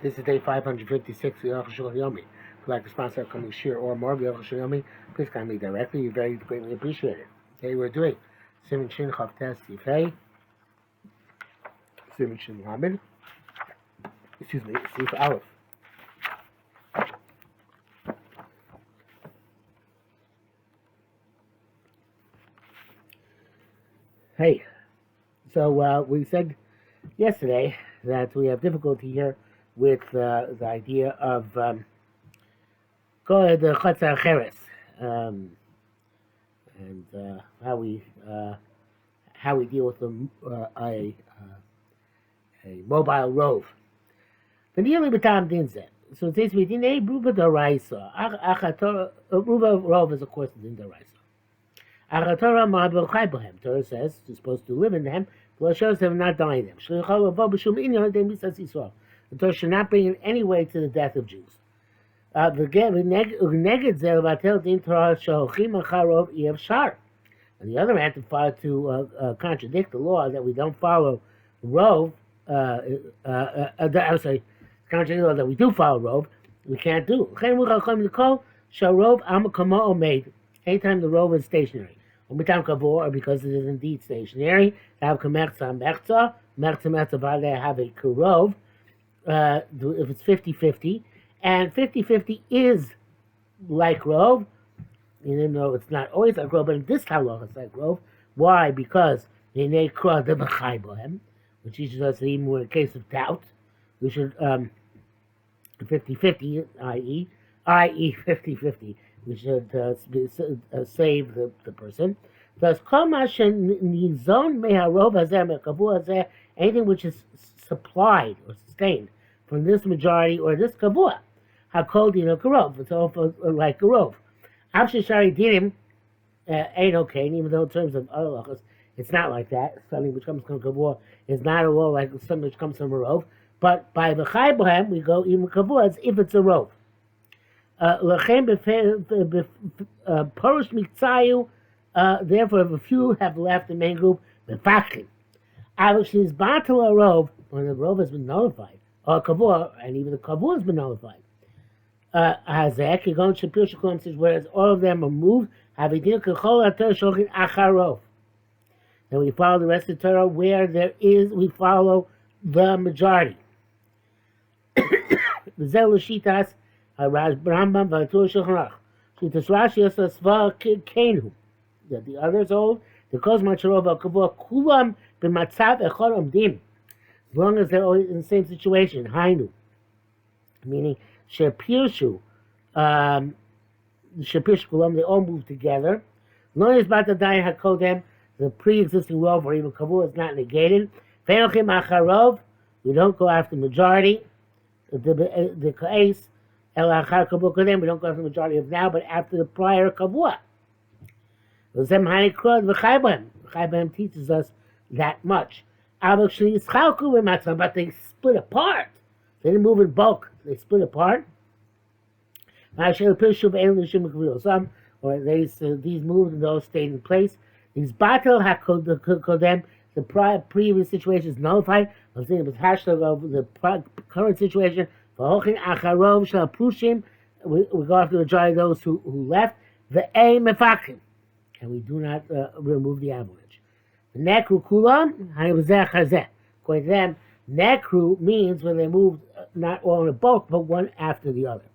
This is day 556 of the Arukh HaShulchan Yomi. If you'd like to sponsor upcoming shir or more of the Arukh HaShulchan Yomi, please contact me directly. You very greatly appreciate it. Today we're doing Siman Shin Chavtes Sifei, Siman Shin Lamed, Sif Aleph. Hey, so we said yesterday that we have difficulty here with the idea of the Chatzar Cheres, and how we deal with a mobile rove. So it says we didn't Ruba Doraisa. Ruba rove is of course the Din Doraisa. Torah says you're supposed to live in them, but shows them not die in them. The Torah should not bring in any way to the death of Jews. On the other hand, to contradict the law that we don't follow rove, contradict the law that we do follow rove, we can't do. Anytime the rove is stationary, or because it is indeed stationary, have a kurov, if it's 50-50, and 50-50 is like rove, even though it's not always like rove, but in this halacha it's like rove. Why? Because which teaches us that even in a case of doubt, we should 50-50, i.e. 50-50. We should save the person. Thus, anything which is supplied or sustained from this majority or this kavua, karov, it's also like karov. Shari dinim ain't okay, and even though in terms of other halachos, it's not like that. Something which comes from kavua is not at all like something which comes from a rov. But by the chaybohem, we go even kavua as if it's a rov. Therefore, if a few have left the main group, befachim. Obviously, is batal a rove when the rove has been nullified, or kavua, and even the kavua has been nullified. Hazek, whereas all of them are moved, then we follow the rest of the Torah where there is, we follow the majority. The Zelushitas. Rambam that the others hold the Kozmacharova Kavua Kulam b'matzav echad omdim, as long as they're always in the same situation. Hainu, meaning shepirshu kulam, they all move together. Lo yizbatadai hakodem, the pre-existing rov or even Kavua is not negated. Ve'ochim acharov, we don't go after majority. The case. We don't go after the majority of now, but after the prior kavua. Chaybam teaches us that much. But they split apart. They didn't move in bulk. They split apart. Some, or these moved and those stayed in place. These battle hakodem, the previous situation is nullified. I'm thinking of the current situation. We go after the majority of those who left, and we do not remove the avalanche. The nekru kulam, according to them, nekru means when they moved not all in a bulk, but one after the other.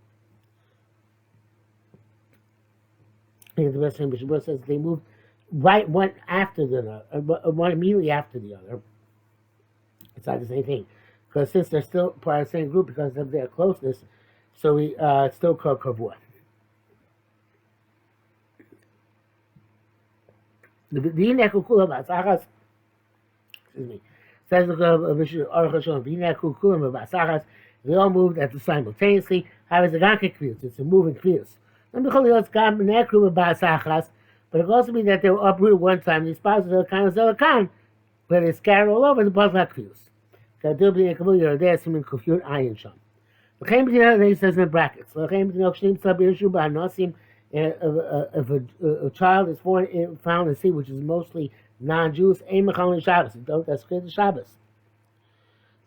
The rest of the says they moved right one after the other, one immediately after the other. It's not the same thing. Because since they're still part of the same group because of their closeness, so we still call kavua. Excuse me. Says the Arukh HaShulchan, they all moved at the simultaneously. How is it not kvius? It's a moving kvius. But it also means that they were uprooted one time. These spouses are kind of zelakan, but they're scattered all over the buzz kvius. There some confused iron sham. He says in brackets. If a child is found in sea which is mostly non-Jews, don't desecrate the Shabbos.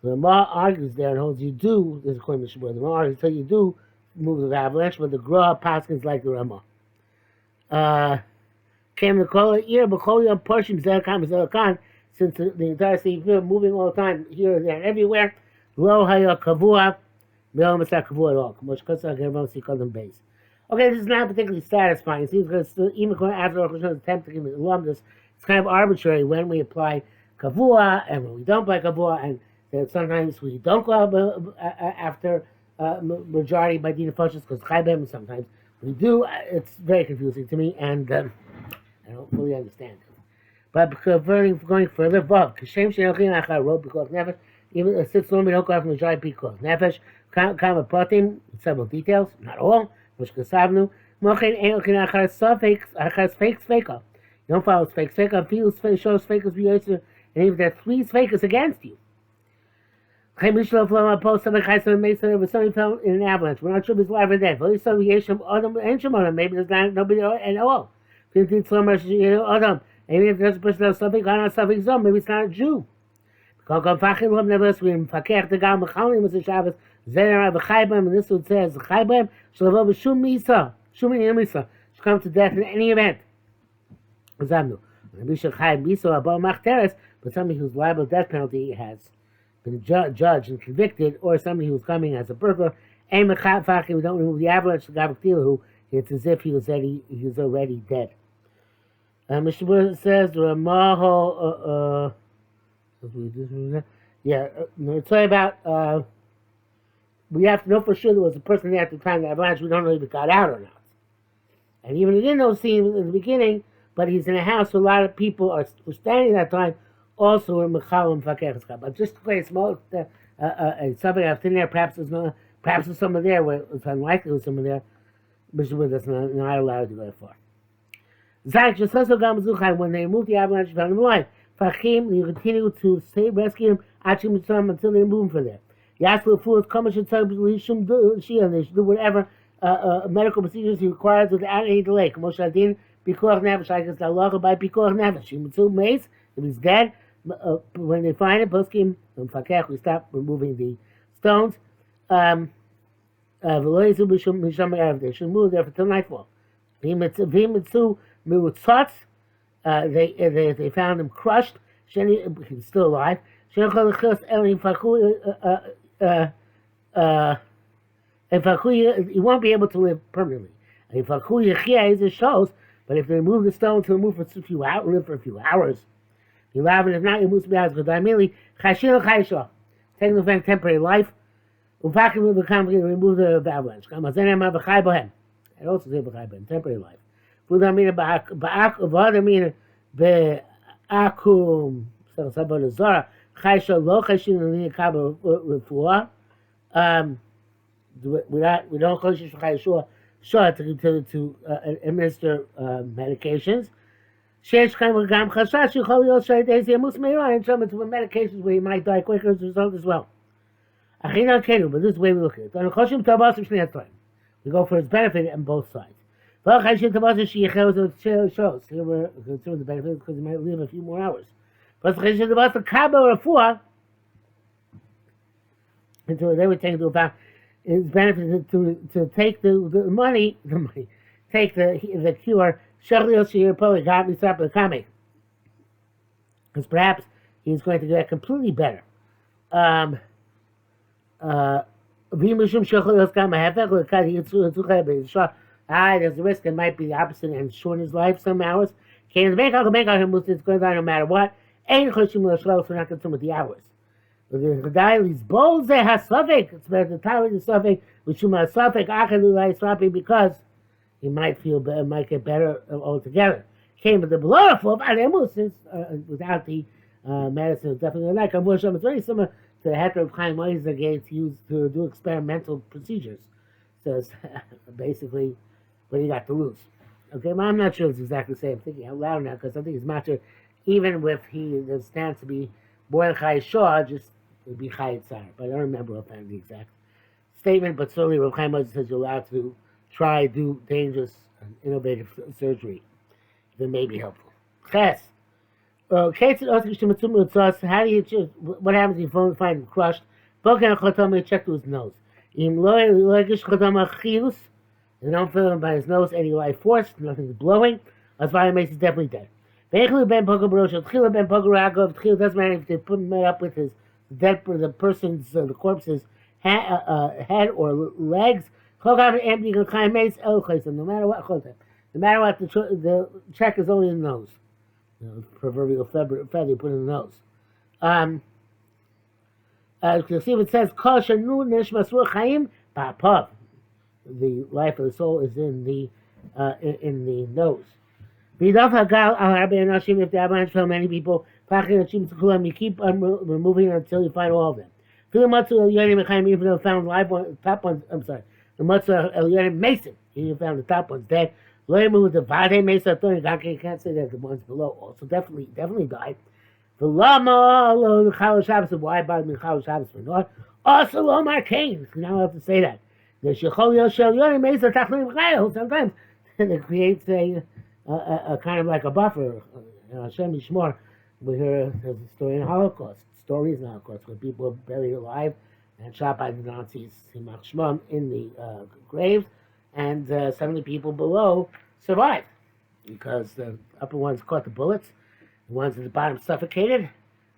The Ramah argues there and holds you do, this is according to Shabbat, the Ramah argues until you do move the avalanche, but the Gra Paskins like the Ramah. Came the Kola ear, but Kola Porshim Zelakam Zelakan, since the entire city moving all the time, here and there, and everywhere, Lo Haya Kavua, Mel Masak Kavua at all. Much Kosa Gervon Sikadam base. Okay, this is not particularly satisfying. It seems because even after Arukh HaShulchan's attempt to give it this, it's kind of arbitrary when we apply Kavua and when we don't apply Kavua, and that sometimes we don't go after majority by Dina Foshis because Chaybem, sometimes we do. It's very confusing to me, and I don't fully understand it. But going further, Vav, Kashem Shenochin Achar wrote because Nefesh, even a six women don't go after majority because Nefesh, Kama Pratim, several details, not all. Which Kasavnu, Mochin Eokin Achar Safek, Achar Fakes Faker. You don't follow fake Faker, feels shows Fakers be and even there are three Fakers against you. Chaimishlo Floma Post, somebody Kaisa Mason, if somebody fell in an avalanche. We're not sure if he's alive or dead. Maybe there's not nobody at all. Maybe if there's a person that has something, gone on something, maybe it's not a Jew. Nevertheless, we Fakir the Gam Machalim was a Shabbos. Zener Chaybem, and this one says Chaybem shall have Shum Misa, Shum Misa, should come to death in any event. Zamnu. Rabbi Chaim Misa above Machteres, but somebody who's liable to death penalty has been judged and convicted, or somebody who's coming as a burglar. Aim we don't remove the avalanche. The Gavaktil, who it's as if he was already dead. Mr. Burr says Ramaho. It's about. We have to know for sure there was a person there at the time of the avalanche. We don't know if it got out or not. And even he didn't know see him in the beginning, but he's in a house where a lot of people were standing at that time, also in Mechalim Fakir. But just to play a small something I've seen there, perhaps there's someone there where it's unlikely there's someone there, but that's not allowed to go that far. Zach just also got when they moved the avalanche, found him alive. Fachim, you continue to rescue him, until they move him from there. Yaslu fools come and should tell Shum Shia, they should do whatever medical procedures he requires without any delay. Moshe Adin, Pikuach Nefesh, I guess the law by Pikuach Nefesh. Shimitzu Mace, if he's dead, when they find it, Poskim, from Fakech, we stop removing the stones. They should move there until nightfall. Vimitzu Mirutzatz, they found him crushed. He's still alive. He won't be able to live permanently. It shows, but if they remove the stones, he'll move for a few hours, live for a few hours. If not, he moves to be out good. Taking the temporary life. Remove the avalanche. It also says temporary life. We don't to administer medications. And some medications where you might die quicker as a result as well. But this is the way we look at it. We go for its benefit on both sides. Here we're concerned the benefit because he might live a few more hours. Until they would take into account his benefit to take the money, take the cure, because perhaps he's going to get completely better. There's a risk it might be the opposite and shorten his life some hours. It's going on no matter what. We're not concerned with the hours. The dial is bold. They have suffix. It's better to tie with the suffix, which you must suffix. Because he might feel better, might get better altogether. Came with the blood of without the medicine, it's definitely like it's very similar to the heter of Chaim Oizer gave to use to do experimental procedures. So it's basically what you got to lose. Okay, well, I'm not sure it's exactly the same. I'm thinking out loud now because I think it's matter, even if he stands to be more than Chai Shaw, just would be Chai Tzar. But I don't remember offhand the exact statement, but certainly Rav Chaim Oizer says you're allowed to do dangerous and innovative surgery. That may be helpful. Ches. Kates and Oscar Shimatsum Utsas, how do you choose? What happens if you find him crushed? Bokan Chotama check to his nose. Im Loigish Chotama Chius, they don't feel him by his nose any life force, nothing is blowing. Asvaya makes is definitely dead. Bechlu Ben Poker Barosh, Tchila Ben Poker Ragov, Tchila doesn't matter if they put him up with his dead, the person's, the corpse's head or legs. Chokam empty Kakai makes El no matter what, no matter what, the check is only in the nose. Proverbial feather put in the nose. You see what it says, Kol Shanu Nishmas Ruach Chaim Ba'apav. The life of the soul is in the nose. V'idaf Hagal Al Harbe Anashim, if they have so many people, you keep on removing until you find all of them. Even though found live one, top ones, I'm sorry, the Matzah El Yonim Mason, he found the top ones dead. Loimu with the Vade Mesa Tony, you can't say that the ones below also definitely died. The Lama, the Chal Shabbos, why bother me Chal Shabbos for not? Also, Lomar Cain, you now have to say that. The Shecholio Shel Yonim Mesa Tachlim Chayil, sometimes, and it creates a kind of like a buffer. Hashem Yishmor, we hear there's a story in the Holocaust, stories in the Holocaust, where people were buried alive and shot by the Nazis, in the graves. And 70 people below survived because the upper ones caught the bullets, the ones at the bottom suffocated,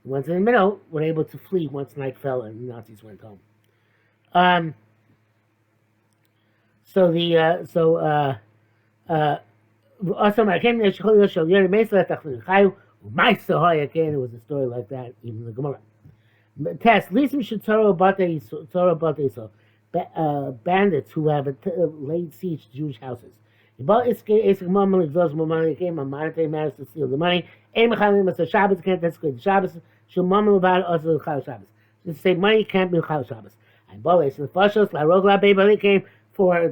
the ones in the middle were able to flee once night fell and the Nazis went home. Also, again, it was a story like that, even the Gemara. Test, Lisim should Torah Bate bandits who have laid siege to Jewish houses. Came on monetary matters to steal the money. Shabbos can't desecrate the Shabbos. Just say money can't be Chal Shabbos. And Boles the Fashos La Rogla Baby came for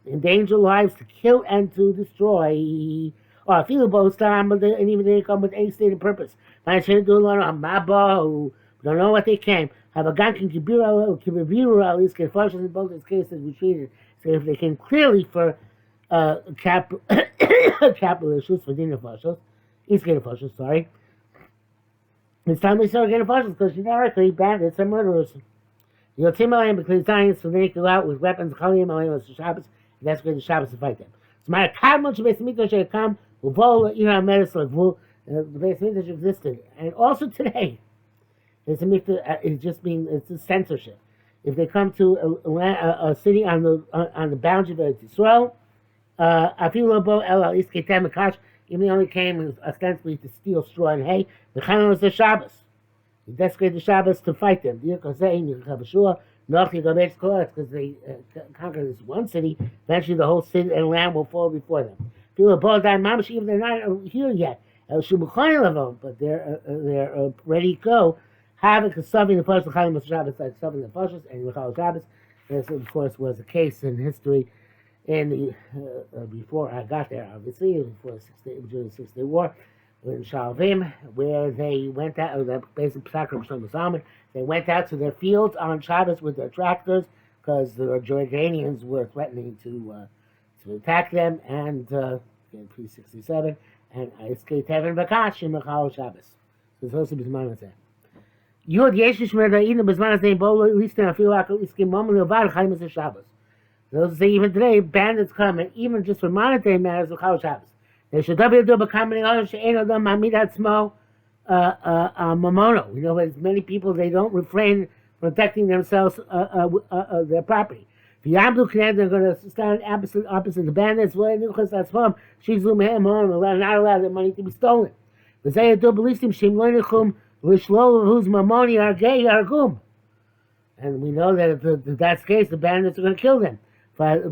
endanger lives, to kill and to destroy. Or feel both time, and even they come with any stated purpose. I should do a lot of Maba who don't know what they came. Have a ganking Kibiru at least get Fashos in both these cases retreated. So if they came clearly for capital issues for Dina Fashos, East Gate Fashos, sorry. It's time we start getting Fashos because generically bandits are murderers. You'll team Alayim because science, so they go out with weapons, Chalim Alayim to Shabbos, and that's going to Shabbos to fight them. So my Kadmon Shabbos Mito should come, Uvol Iran Medicine, the base Mito existed, and also today. It's it's a censorship. If they come to a city on the boundary of Israel, Afilu El East Ketem Makash, even they only came ostensibly to steal straw and hay. The Chanan was the Shabbos. He desecrated the Shabbos to fight them. Because they conquered this one city, eventually the whole city and land will fall before them. Even they're not here yet, but they're ready to go. Having a Savin the first Chalim Shabbos like Savin the Fashos and Michal Shabbos. This, of course, was a case in history in the before I got there, obviously, during the 6 Day War in Shalvim, where they went out, the basic Sakram Shlomo they went out to their fields on Shabbos with their tractors because the Jordanians were threatening to attack them, and in 367, and I escaped heaven Bakash in Michal Shabbos. So it's supposed to be Zman Hazeh. Yod Yeshish Merdaina Bezman Hazeh Bolo at least in a few at least Kim Mom Levar Chaim as Shabbos. Those say even today bandits come and even just for monetary matters of Chal Shabbos. They should double do becoming all Shein Adam Mamid Atzmo Mamono. You know, as many people they don't refrain from protecting themselves their property. The Yamdu Knen, they're going to stand opposite the bandits. Well, Nuchas Atzmom Shizum Hem Hom not allow their money to be stolen. But they do believe him Shem Loinichum. Who's Mamoni Argei Argum. And we know that if that's the case, the bandits are going to kill them. So it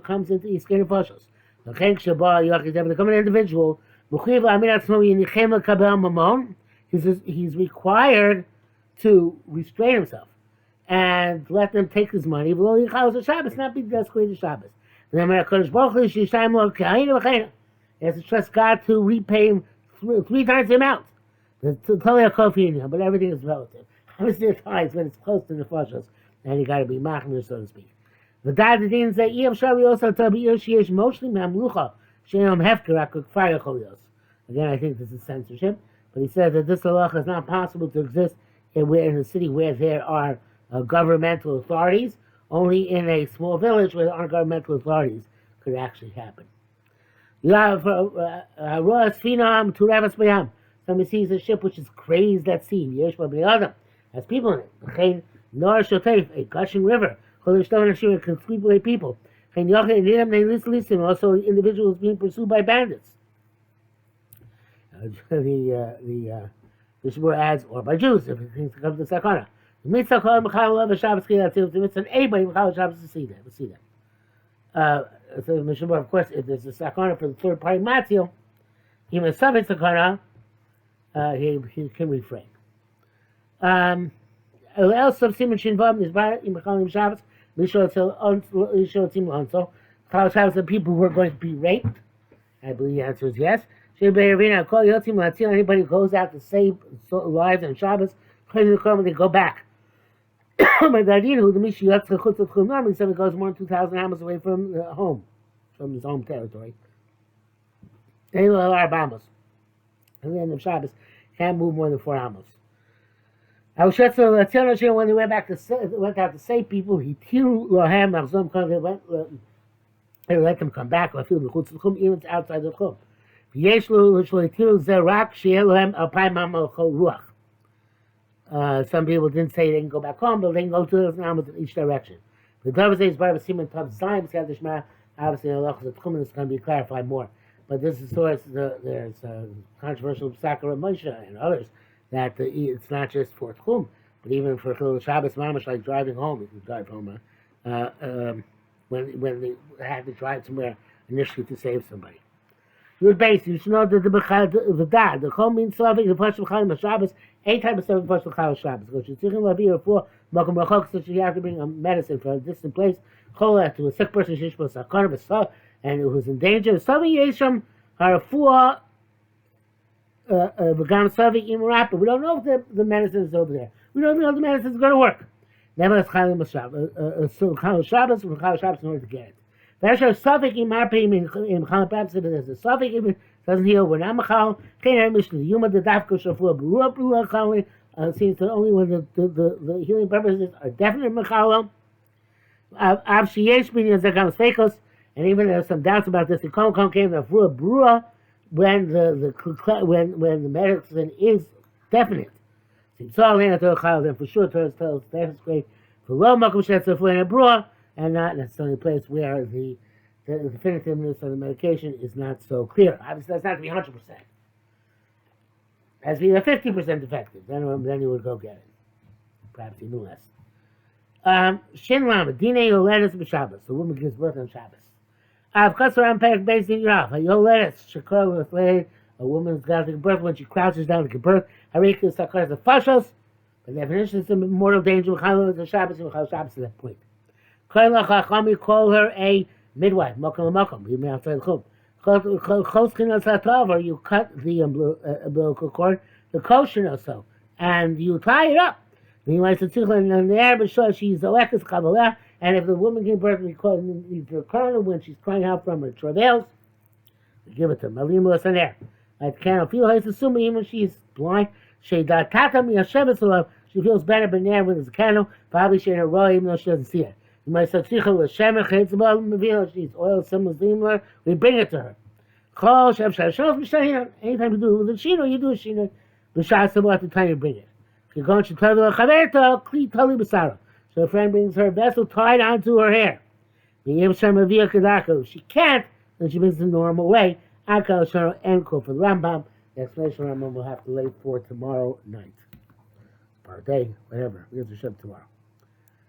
comes into Iskin Fashos. They become an individual. He's required to restrain himself and let them take his money. Shabbos, not be desecrated Shabbos. He has to trust God to repay him 3 times the amount. But everything is relative. Obviously, there are times when it's close to the Fashos, and you got to be machmir, so to speak. The dad didn't say, "Yom Shali also tabi Shiesh mostly mamlucha Shenom Hefker Akuk Cholios. Again, I think this is censorship, but he says that this halacha is not possible to exist in a city where there are governmental authorities. Only in a small village where there aren't governmental authorities could it actually happen. Somebody sees a ship which is crazed at sea. Has people in it. A gushing river. Can sweep away people. Also, individuals being pursued by bandits. The Shmuel adds, or by Jews, if it thinks to come to Sakana. Anybody Mechal Shabbos to see that. So Mishmur, of course, if there's a Sakana for the third party Matzil, even a Sabbath Sakana, he can refrain. Else of Simon Shinvam is by Mechalim Shabbos, Shabbos, the people who are going to be raped. I believe the answer is yes. Anybody who goes out to save lives on Shabbos, they go back. Normally somebody goes more than 2,000 amos away from home, from his home territory. At the end of Shabbos, can't move more than 4 amos. When they went out to save people, they let them come back. Even outside the chum. Some people didn't say they can go back home, but they can go 2,000 amos in each direction. The Dove says, obviously, the halachas of Tchumen is going to be clarified more. But this is source, there's controversial Sakara Moshe and others, that it's not just for Tchum, but even for Chilul Shabbos Mamash, like driving home, if you drive home, when they had to drive somewhere initially to save somebody. Good base, you should know that the Chum means Slavic, the Pashto Chalim Shabbos, 8 types of Pashto Chalim Shabbos. Because you're thinking of here for Makam Rachok, so you have to bring a medicine from a distant place, Chola to a sick person, Shishpo Sakar, and who's in danger. Some Yesham Harafua Vagam Slavic Imrap, we don't know if the medicine is over there. We don't know if the medicine is going to work. Nevertheless, Chalim Shabbos, so Chalim Shabbos, and Chalim Shabbos in order to get it. There's a suffix in Marpim in Chalim, perhaps if there's a suffix, if it doesn't heal, we're not Machal. Can't Mishnah, the Yuma, the Dafka, Shafua, Barua, Barua, Chalim, seems that only when the healing purposes are definite Machal. Av Sheyesh, meaning Zakam Sfekos, and even there's some doubts about this, the Kom came to Barua, Barua, when the medicine is definite. So then for sure tells that's great. For low Makom Shetzafua and a Barua, and not necessarily a place where the definitiveness of the medication is not so clear. Obviously, that's not to be 100%. It has to be 50% effective. Then you would go get it. Perhaps even less. Shin Lama, Dine Yoletis B'Shabbos. The woman gives birth on Shabbos. Av Kasar Amperik Beis Din Rav. Yoletis Shakar L'Flei. A woman's got to give birth when she crouches down to give birth. Harika Sakar the Fashos. By definition, it's a mortal danger. Mechalo is Shabbos and Mechalo Shabbos at that point. Call her a midwife, even outside the chum. Or you cut the umbilical cord, the kosher also, and you tie it up. And if the woman gives birth, we call the coroner when she's crying out from her travails, we give it to her. Like cannot feel her, assuming even she's blind. She feels better, but now when it's a candle, probably she in her row, even though she doesn't see it. You might say, she's oil similar, we bring it to her. Anytime you do it with a shino, you do a shino. At the time you bring it. So a friend brings her vessel tied onto her hair. If she can't, then she brings it the normal way. End quote for the Rambam. The explanation of Rambam will have to wait for tomorrow night. Or day, whatever. We have to ship tomorrow.